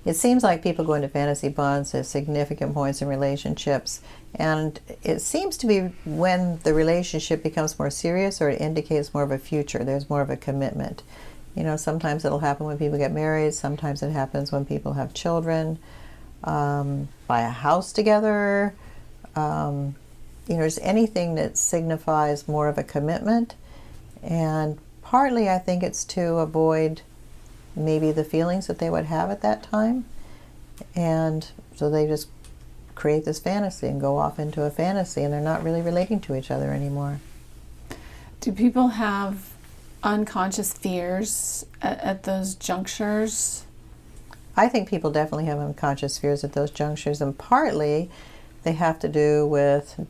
it seems like people go into fantasy bonds at significant points in relationships, and it seems to be when the relationship becomes more serious or it indicates more of a future. There's more of a commitment. You know, sometimes it'll happen when people get married, sometimes it happens when people have children, buy a house together, you know, just anything that signifies more of a commitment. And partly I think it's to avoid maybe the feelings that they would have at that time. And so they just create this fantasy and go off into a fantasy, and they're not really relating to each other anymore. Do people have unconscious fears at those junctures? I think people definitely have unconscious fears at those junctures, and partly they have to do with,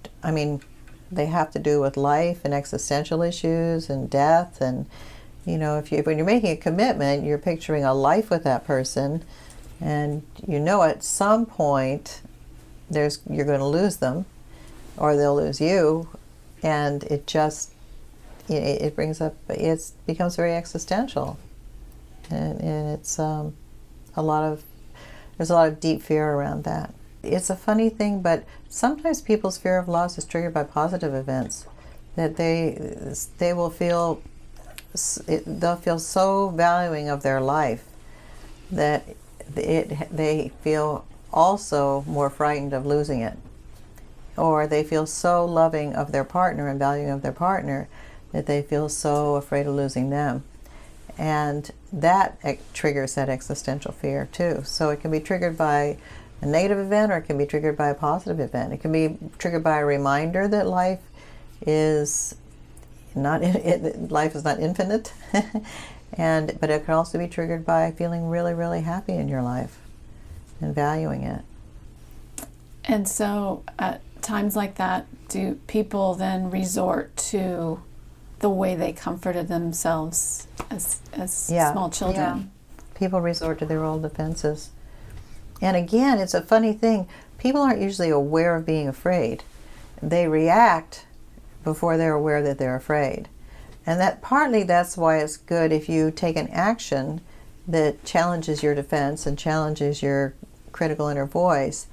they have to do with life and existential issues and death. And, you know, when you're making a commitment, you're picturing a life with that person, and you know at some point you're going to lose them, or they'll lose you, and it just, it becomes very existential, and it's there's a lot of deep fear around that. It's a funny thing, but sometimes people's fear of loss is triggered by positive events, that they'll feel so valuing of their life that they feel also more frightened of losing it, or they feel so loving of their partner and valuing of their partner that they feel so afraid of losing them. And that triggers that existential fear too. So it can be triggered by a negative event, or it can be triggered by a positive event. It can be triggered by a reminder that life is not infinite, but it can also be triggered by feeling really, really happy in your life and valuing it. And so at times like that, do people then resort to the way they comforted themselves as small children? Yeah. People resort to their old defenses. And again, it's a funny thing. People aren't usually aware of being afraid. They react before they're aware that they're afraid. And that's why it's good if you take an action that challenges your defense and challenges your critical inner voice.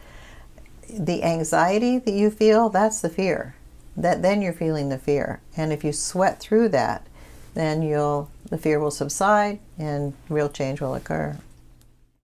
The anxiety that you feel, that's the fear. Then you're feeling the fear. And if you sweat through that, then the fear will subside and real change will occur.